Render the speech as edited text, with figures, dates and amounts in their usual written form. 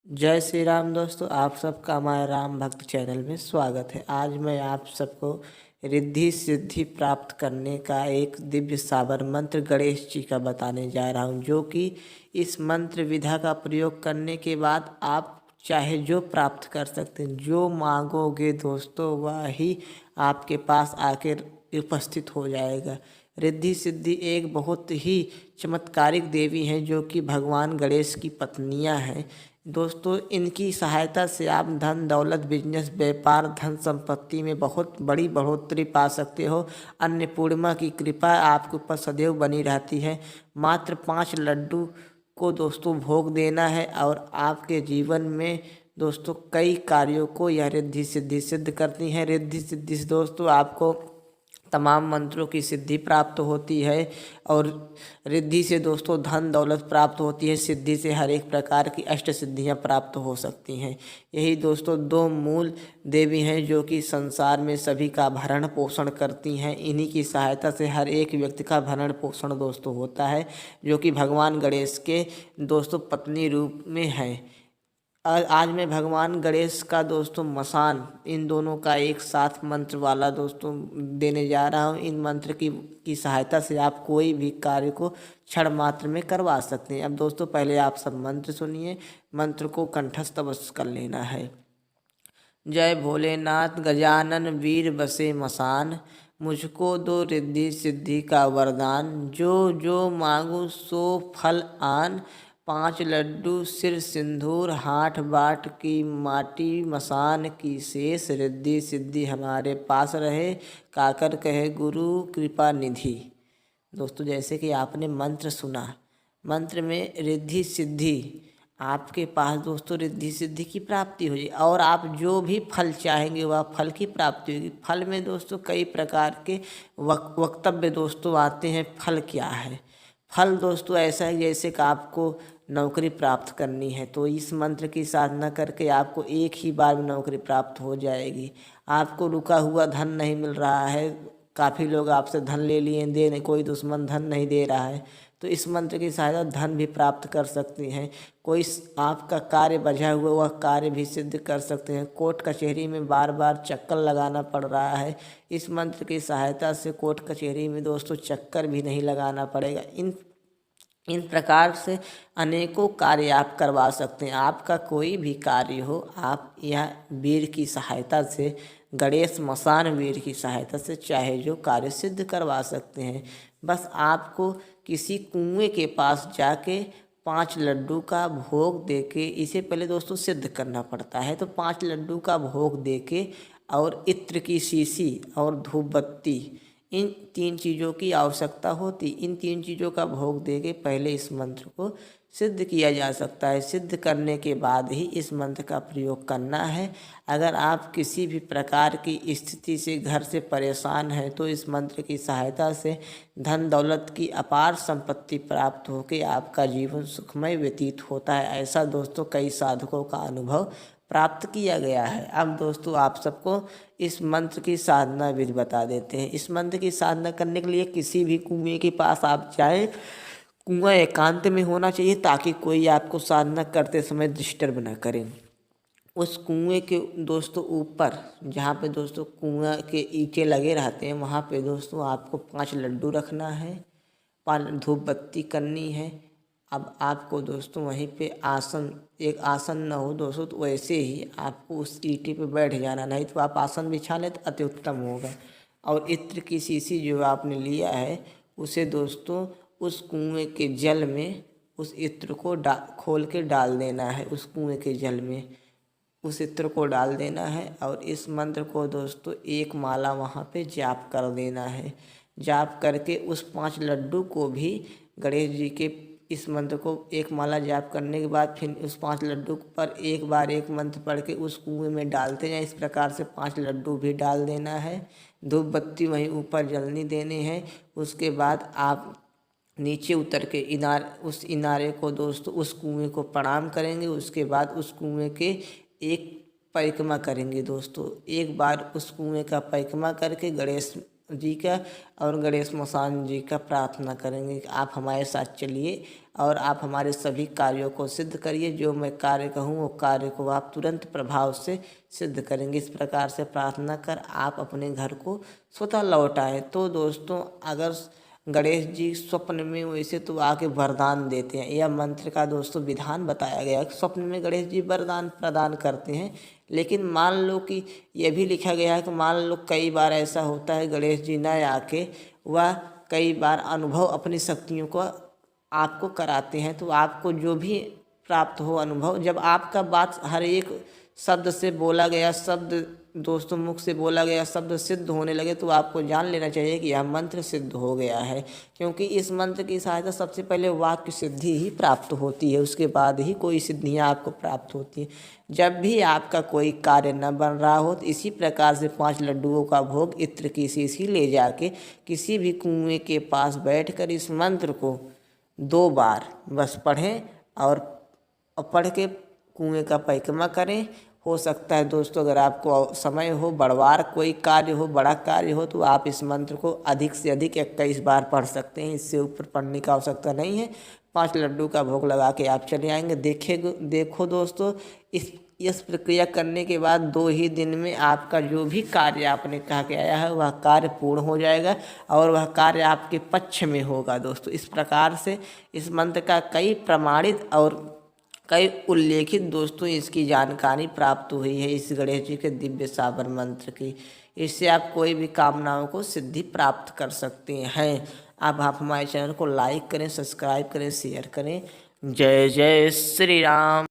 जय श्री राम दोस्तों, आप सबका हमारे राम भक्त चैनल में स्वागत है। आज मैं आप सबको रिद्धि सिद्धि प्राप्त करने का एक दिव्य साबर मंत्र गणेश जी का बताने जा रहा हूं, जो कि इस मंत्र विधा का प्रयोग करने के बाद आप चाहे जो प्राप्त कर सकते हैं। जो मांगोगे दोस्तों वह ही आपके पास आकर उपस्थित हो जाएगा। रिद्धि सिद्धि एक बहुत ही चमत्कारिक देवी हैं, जो कि भगवान गणेश की पत्नियां हैं। दोस्तों, इनकी सहायता से आप धन दौलत बिजनेस व्यापार धन संपत्ति में बहुत बड़ी बढ़ोतरी पा सकते हो। अन्नपूर्णा की कृपा आपके ऊपर सदैव बनी रहती है। मात्र 5 लड्डू को दोस्तों भोग देना है और आपके जीवन में दोस्तों कई कार्यों को यह रिद्धि सिद्धि सिद्ध करती है। रिद्धि सिद्धि से दोस्तों आपको तमाम मंत्रों की सिद्धि प्राप्त होती है और रिद्धि से दोस्तों धन दौलत प्राप्त होती है। सिद्धि से हर एक प्रकार की अष्ट सिद्धियां प्राप्त हो सकती हैं। यही दोस्तों 2 मूल देवी हैं, जो कि संसार में सभी का भरण पोषण करती हैं। इन्हीं की सहायता से हर एक व्यक्ति का भरण पोषण दोस्तों होता है, जो कि भगवान गणेश के दोस्तों पत्नी रूप में है। आज मैं भगवान गणेश का दोस्तों मसान इन दोनों का एक साथ मंत्र वाला दोस्तों देने जा रहा हूँ। इन मंत्र की सहायता से आप कोई भी कार्य को क्षण मात्र में करवा सकते हैं। अब दोस्तों पहले आप सब मंत्र सुनिए। मंत्र को कंठस्थ अवश्य कर लेना है। जय भोलेनाथ गजानन वीर बसे मसान, मुझको दो रिद्धि सिद्धि का वरदान। जो जो मांगू सो फल आन, 5 लड्डू सिर सिंदूर हाथ बाट की माटी मसान की शेष। रिद्धि सिद्धि हमारे पास रहे, काकर कहे गुरु कृपा निधि। दोस्तों, जैसे कि आपने मंत्र सुना, मंत्र में रिद्धि सिद्धि आपके पास दोस्तों रिद्धि सिद्धि की प्राप्ति हो जाएगी और आप जो भी फल चाहेंगे वह फल की प्राप्ति होगी। फल में दोस्तों कई प्रकार के वक्तव्य दोस्तों आते हैं। फल क्या है? फल दोस्तों ऐसा है जैसे कि आपको नौकरी प्राप्त करनी है, तो इस मंत्र की साधना करके आपको एक ही बार में नौकरी प्राप्त हो जाएगी। आपको रुका हुआ धन नहीं मिल रहा है, काफ़ी लोग आपसे धन ले लिए, दे नहीं, कोई दुश्मन धन नहीं दे रहा है, तो इस मंत्र की सहायता धन भी प्राप्त कर सकती हैं। कोई आपका कार्य बझा हुआ वह कार्य भी सिद्ध कर सकते हैं। कोर्ट कचहरी में बार बार चक्कर लगाना पड़ रहा है, इस मंत्र की सहायता से कोर्ट कचहरी में दोस्तों चक्कर भी नहीं लगाना पड़ेगा। इन प्रकार से अनेकों कार्य आप करवा सकते हैं। आपका कोई भी कार्य हो, आप यह वीर की सहायता से, गणेश मसान वीर की सहायता से चाहे जो कार्य सिद्ध करवा सकते हैं। बस आपको किसी कुएं के पास जाके 5 लड्डू का भोग देके, इसे पहले दोस्तों सिद्ध करना पड़ता है। तो 5 लड्डू का भोग देके और इत्र की शीशी और धूप बत्ती, इन 3 चीज़ों की आवश्यकता होती। इन 3 चीज़ों का भोग देके पहले इस मंत्र को सिद्ध किया जा सकता है। सिद्ध करने के बाद ही इस मंत्र का प्रयोग करना है। अगर आप किसी भी प्रकार की स्थिति से घर से परेशान हैं, तो इस मंत्र की सहायता से धन दौलत की अपार संपत्ति प्राप्त होकर आपका जीवन सुखमय व्यतीत होता है। ऐसा दोस्तों कई साधकों का अनुभव प्राप्त किया गया है। अब दोस्तों आप सबको इस मंत्र की साधना विधि बता देते हैं। इस मंत्र की साधना करने के लिए किसी भी कुएं के पास आप जाएं। कुआं एकांत में होना चाहिए ताकि कोई आपको साधना करते समय डिस्टर्ब ना करें। उस कुएं के दोस्तों ऊपर, जहाँ पे दोस्तों कुआं के ईंटें लगे रहते हैं, वहाँ पे दोस्तों आपको 5 लड्डू रखना है, 5 धूप बत्ती करनी है। अब आपको दोस्तों वहीं पे एक आसन न हो दोस्तों, तो वैसे ही आपको उस ईंटे पे बैठ जाना, नहीं तो आप आसन बिछा लें तो अति उत्तम होगा। और इत्र की शीशी जो आपने लिया है, उसे दोस्तों उस कुएं के जल में उस इत्र को खोल के डाल देना है। उस कुएं के जल में उस इत्र को डाल देना है और इस मंत्र को दोस्तों 1 माला वहाँ पे जाप कर देना है। जाप करके उस 5 लड्डू को भी गणेश जी के, इस मंत्र को 1 माला जाप करने के बाद फिर उस 5 लड्डू पर एक बार एक मंत्र पढ़ के उस कुएं में डालते जाएं। इस प्रकार से 5 लड्डू भी डाल देना है। धूप बत्ती वहीं ऊपर जलनी देने हैं। उसके बाद आप नीचे उतर के उस इनारे को दोस्तों उस कुएं को प्रणाम करेंगे। उसके बाद उस कुएं के एक परिक्रमा करेंगे दोस्तों। एक बार उस कुएं का परिक्रमा करके गणेश जी का और गणेश मसान जी का प्रार्थना करेंगे कि आप हमारे साथ चलिए और आप हमारे सभी कार्यों को सिद्ध करिए। जो मैं कार्य कहूँ वो कार्य को आप तुरंत प्रभाव से सिद्ध करेंगे। इस प्रकार से प्रार्थना कर आप अपने घर को स्वतः लौट आएँ। तो दोस्तों, अगर गणेश जी स्वप्न में वैसे तो आके वरदान देते हैं, यह मंत्र का दोस्तों विधान बताया गया है। स्वप्न में गणेश जी वरदान प्रदान करते हैं, लेकिन मान लो कि यह भी लिखा गया है कि मान लो कई बार ऐसा होता है गणेश जी न आके वह कई बार अनुभव अपनी शक्तियों को आपको कराते हैं। तो आपको जो भी प्राप्त हो अनुभव, जब आपका बात हर एक शब्द से बोला गया शब्द दोस्तों मुख से बोला गया शब्द सिद्ध होने लगे, तो आपको जान लेना चाहिए कि यह मंत्र सिद्ध हो गया है। क्योंकि इस मंत्र की सहायता सबसे पहले वाक्य सिद्धि ही प्राप्त होती है, उसके बाद ही कोई सिद्धियां आपको प्राप्त होती हैं। जब भी आपका कोई कार्य न बन रहा हो तो इसी प्रकार से 5 लड्डुओं का भोग इत्र की शीशी ले जाके किसी भी कुएं के पास बैठकर इस मंत्र को 2 बार बस पढ़ें और पढ़ के कुएं का परिक्रमा करें। हो सकता है दोस्तों, अगर आपको समय हो, बड़वार कोई कार्य हो, बड़ा कार्य हो, तो आप इस मंत्र को अधिक से अधिक 21 बार पढ़ सकते हैं। इससे ऊपर पढ़ने की आवश्यकता नहीं है। 5 लड्डू का भोग लगा के आप चले आएंगे। देखो दोस्तों, इस प्रक्रिया करने के बाद 2 ही दिन में आपका जो भी कार्य आपने कहा के आया है वह कार्य पूर्ण हो जाएगा और वह कार्य आपके पक्ष में होगा। दोस्तों, इस प्रकार से इस मंत्र का कई प्रमाणित और कई उल्लेखित दोस्तों इसकी जानकारी प्राप्त हुई है इस गणेश जी के दिव्य साबर मंत्र की। इससे आप कोई भी कामनाओं को सिद्धि प्राप्त कर सकते हैं। अब आप हमारे चैनल को लाइक करें, सब्सक्राइब करें, शेयर करें। जय जय श्री राम।